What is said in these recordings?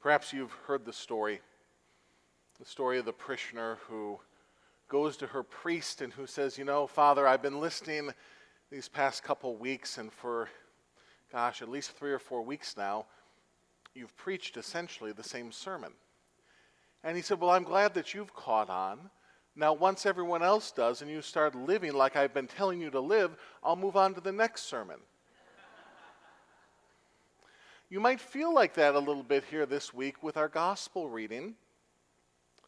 Perhaps you've heard the story of the parishioner who goes to her priest and who says, Father, I've been listening these past couple weeks, and for, at least 3 or 4 weeks now, you've preached essentially the same sermon. And he said, well, I'm glad that you've caught on. Now, once everyone else does and you start living like I've been telling you to live, I'll move on to the next sermon. You might feel like that a little bit here this week with our gospel reading.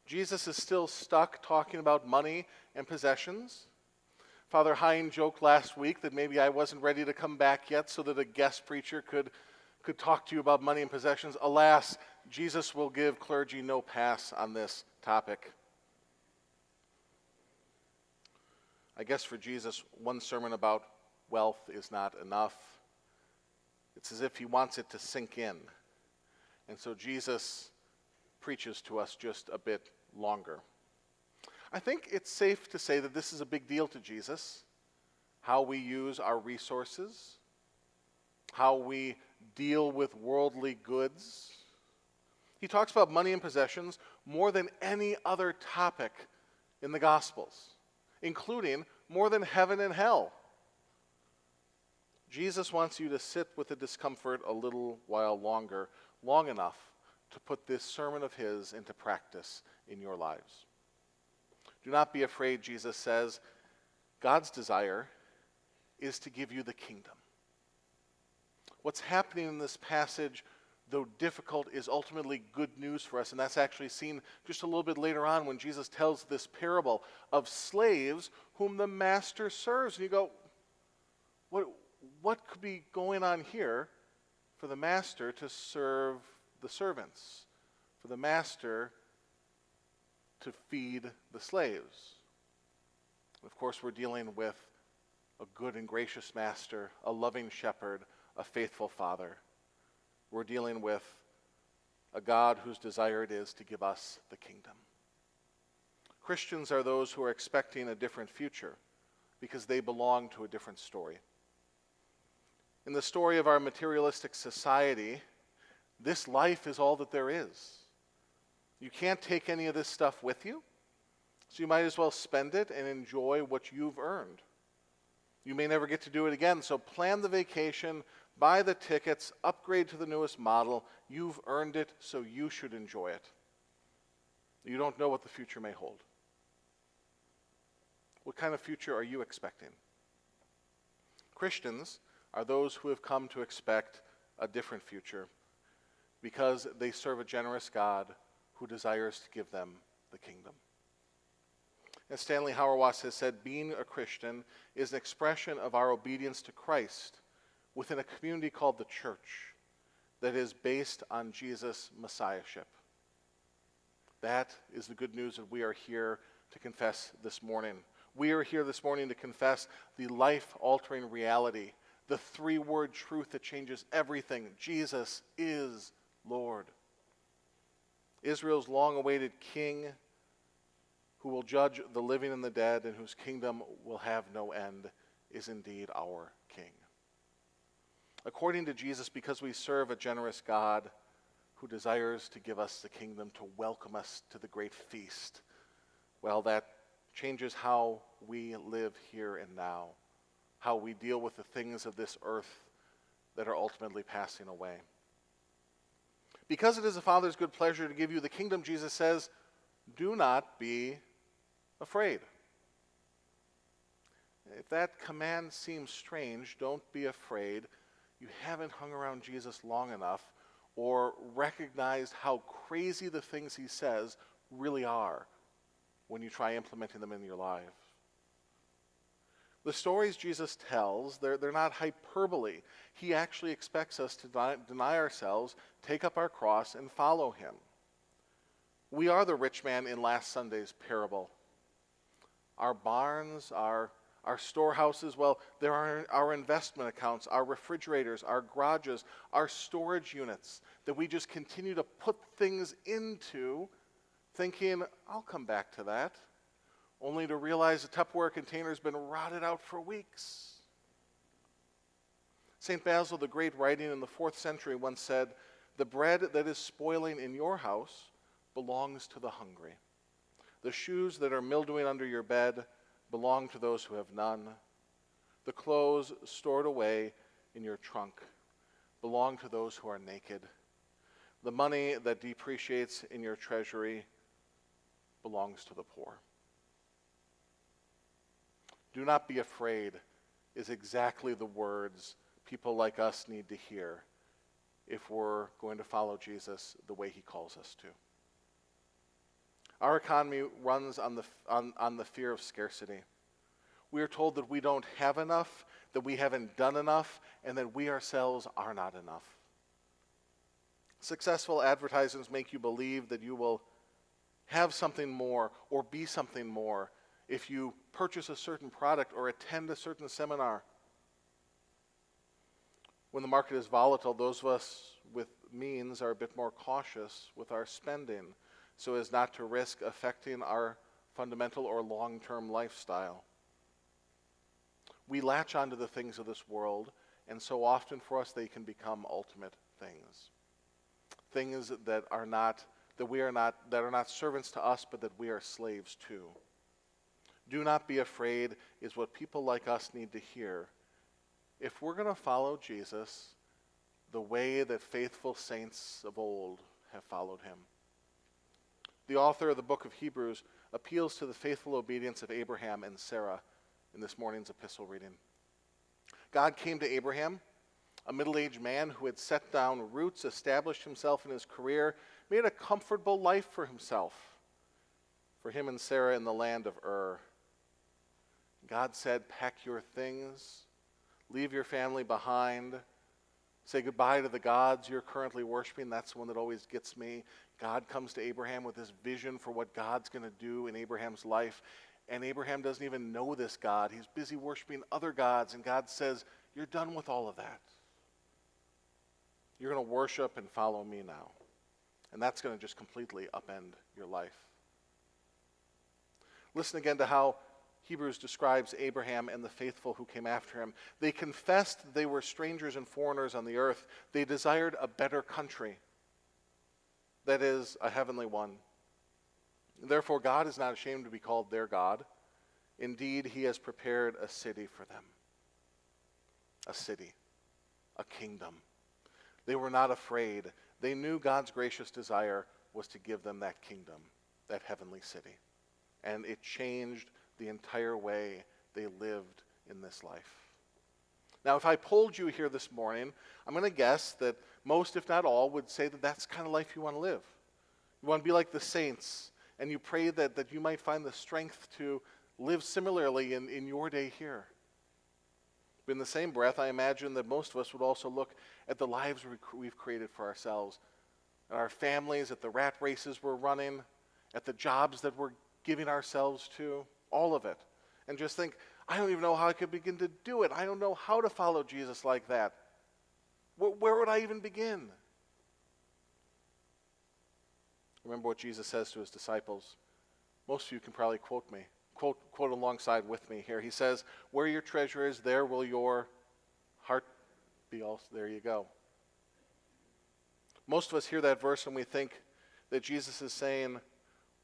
Jesus is still stuck talking about money and possessions. Father Hine joked last week that maybe I wasn't ready to come back yet so that a guest preacher could talk to you about money and possessions. Alas, Jesus will give clergy no pass on this topic. I guess for Jesus, one sermon about wealth is not enough. It's as if he wants it to sink in. And so Jesus preaches to us just a bit longer. I think it's safe to say that this is a big deal to Jesus, how we use our resources, how we deal with worldly goods. He talks about money and possessions more than any other topic in the Gospels, including more than heaven and hell. Jesus wants you to sit with the discomfort a little while longer, long enough to put this sermon of his into practice in your lives. Do not be afraid, Jesus says. God's desire is to give you the kingdom. What's happening in this passage, though difficult, is ultimately good news for us, and that's actually seen just a little bit later on when Jesus tells this parable of slaves whom the master serves. And you go, what could be going on here for the master to serve the servants, for the master to feed the slaves? Of course, we're dealing with a good and gracious master, a loving shepherd, a faithful father. We're dealing with a God whose desire it is to give us the kingdom. Christians are those who are expecting a different future because they belong to a different story. In the story of our materialistic society, this life is all that there is. You can't take any of this stuff with you, so you might as well spend it and enjoy what you've earned. You may never get to do it again, so plan the vacation, buy the tickets, upgrade to the newest model. You've earned it, so you should enjoy it. You don't know what the future may hold. What kind of future are you expecting? Christians are those who have come to expect a different future because they serve a generous God who desires to give them the kingdom. As Stanley Hauerwas has said, being a Christian is an expression of our obedience to Christ within a community called the church that is based on Jesus' messiahship. That is the good news that we are here to confess this morning. We are here this morning to confess the life-altering reality, the 3-word truth that changes everything. Jesus is Lord. Israel's long-awaited king who will judge the living and the dead and whose kingdom will have no end is indeed our king. According to Jesus, because we serve a generous God who desires to give us the kingdom, to welcome us to the great feast, well, that changes how we live here and now, how we deal with the things of this earth that are ultimately passing away. Because it is the Father's good pleasure to give you the kingdom, Jesus says, do not be afraid. If that command seems strange, don't be afraid. You haven't hung around Jesus long enough or recognized how crazy the things he says really are when you try implementing them in your life. The stories Jesus tells, they're not hyperbole. He actually expects us to deny ourselves, take up our cross, and follow him. We are the rich man in last Sunday's parable. Our barns, our storehouses, well, there are our investment accounts, our refrigerators, our garages, our storage units that we just continue to put things into, thinking, I'll come back to that, only to realize the Tupperware container's been rotted out for weeks. St. Basil the Great, writing in the 4th century, once said, The bread that is spoiling in your house belongs to the hungry. The shoes that are mildewing under your bed belong to those who have none. The clothes stored away in your trunk belong to those who are naked. The money that depreciates in your treasury belongs to the poor. Do not be afraid is exactly the words people like us need to hear if we're going to follow Jesus the way he calls us to. Our economy runs on the fear of scarcity. We are told that we don't have enough, that we haven't done enough, and that we ourselves are not enough. Successful advertisements make you believe that you will have something more or be something more if you purchase a certain product or attend a certain seminar. When the market is volatile, those of us with means are a bit more cautious with our spending so as not to risk affecting our fundamental or long-term lifestyle. We latch onto the things of this world, and so often for us they can become ultimate things. Things that are not servants to us, but that we are slaves to. Do not be afraid is what people like us need to hear if we're going to follow Jesus the way that faithful saints of old have followed him. The author of the book of Hebrews appeals to the faithful obedience of Abraham and Sarah in this morning's epistle reading. God came to Abraham, a middle-aged man who had set down roots, established himself in his career, made a comfortable life for himself, for him and Sarah in the land of Ur. God said, pack your things, leave your family behind, say goodbye to the gods you're currently worshiping. That's the one that always gets me. God comes to Abraham with this vision for what God's going to do in Abraham's life, and Abraham doesn't even know this God. He's busy worshiping other gods, and God says, you're done with all of that. You're going to worship and follow me now. And that's going to just completely upend your life. Listen again to how Hebrews describes Abraham and the faithful who came after him. They confessed that they were strangers and foreigners on the earth. They desired a better country, that is, a heavenly one. Therefore, God is not ashamed to be called their God. Indeed, he has prepared a city for them. A city, a kingdom. They were not afraid. They knew God's gracious desire was to give them that kingdom, that heavenly city. And it changed the entire way they lived in this life. Now, if I polled you here this morning, I'm going to guess that most, if not all, would say that that's the kind of life you want to live. You want to be like the saints, and you pray that you might find the strength to live similarly in your day here. But in the same breath, I imagine that most of us would also look at the lives we've created for ourselves, at our families, at the rat races we're running, at the jobs that we're giving ourselves to, all of it, and just think, I don't even know how I could begin to do it. I don't know how to follow Jesus like that. Where would I even begin? Remember what Jesus says to his disciples. Most of you can probably quote alongside with me here. He says, where your treasure is, there will your heart be also. There you go. Most of us hear that verse and we think that Jesus is saying,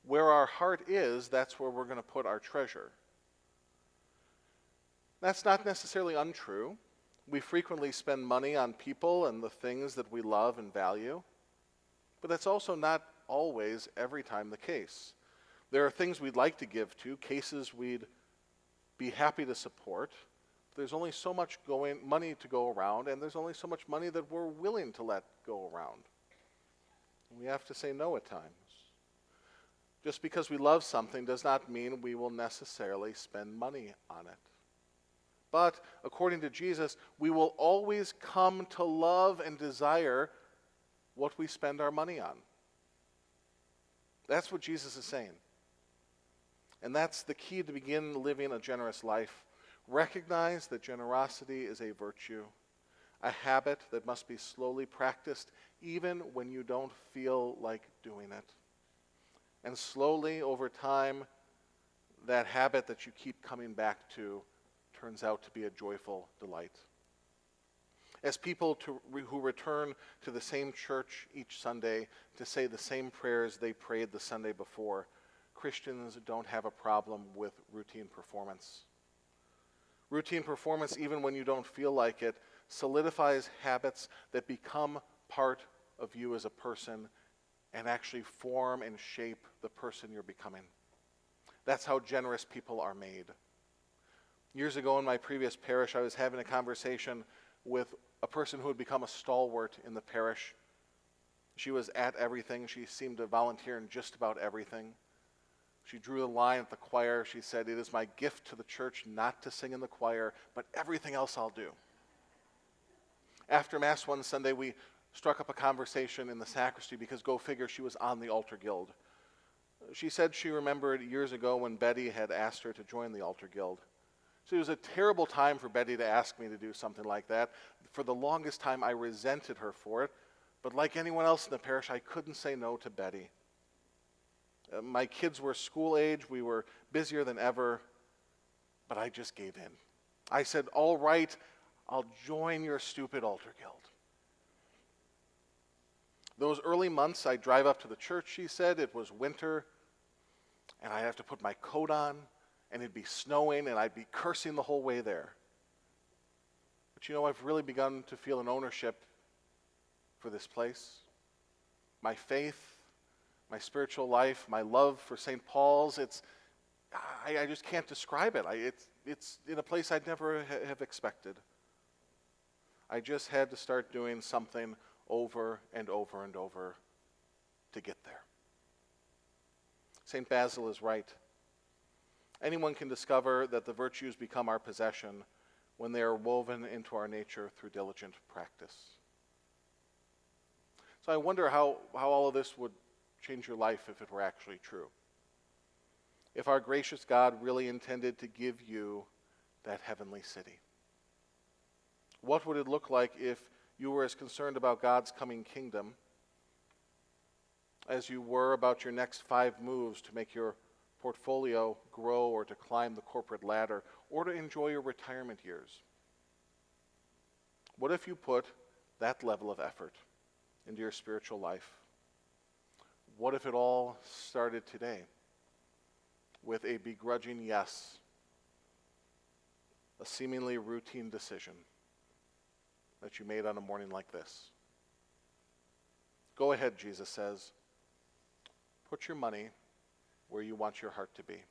where our heart is, that's where we're going to put our treasure. That's not necessarily untrue. We frequently spend money on people and the things that we love and value, but that's also not always every time the case. There are things we'd like to give to, cases we'd be happy to support. There's only so much money to go around, and there's only so much money that we're willing to let go around. We have to say no at times. Just because we love something does not mean we will necessarily spend money on it. But according to Jesus, we will always come to love and desire what we spend our money on. That's what Jesus is saying. And that's the key to begin living a generous life. Recognize that generosity is a virtue, a habit that must be slowly practiced even when you don't feel like doing it. And slowly, over time, that habit that you keep coming back to turns out to be a joyful delight. As people who return to the same church each Sunday to say the same prayers they prayed the Sunday before, Christians don't have a problem with routine performance. Routine performance, even when you don't feel like it, solidifies habits that become part of you as a person and actually form and shape the person you're becoming. That's how generous people are made. Years ago in my previous parish, I was having a conversation with a person who had become a stalwart in the parish. She was at everything. She seemed to volunteer in just about everything. She drew the line at the choir. She said, "It is my gift to the church not to sing in the choir, but everything else I'll do." After Mass one Sunday, we struck up a conversation in the sacristy because, go figure, she was on the altar guild. She said she remembered years ago when Betty had asked her to join the altar guild. So it was a terrible time for Betty to ask me to do something like that. For the longest time, I resented her for it. But like anyone else in the parish, I couldn't say no to Betty. My kids were school age. We were busier than ever. But I just gave in. I said, "All right, I'll join your stupid altar guild." Those early months, I'd drive up to the church, she said. It was winter, and I'd have to put my coat on, and it'd be snowing, and I'd be cursing the whole way there. But you know, I've really begun to feel an ownership for this place. My faith, my spiritual life, my love for St. Paul's, I just can't describe it. It's in a place I'd never have expected. I just had to start doing something over and over and over to get there. St. Basil is right. Anyone can discover that the virtues become our possession when they are woven into our nature through diligent practice. So I wonder how all of this would change your life if it were actually true. If our gracious God really intended to give you that heavenly city. What would it look like if you were as concerned about God's coming kingdom as you were about your next 5 moves to make your portfolio grow or to climb the corporate ladder or to enjoy your retirement years? What if you put that level of effort into your spiritual life? What if it all started today with a begrudging yes, a seemingly routine decision that you made on a morning like this? Go ahead, Jesus says. Put your money where you want your heart to be.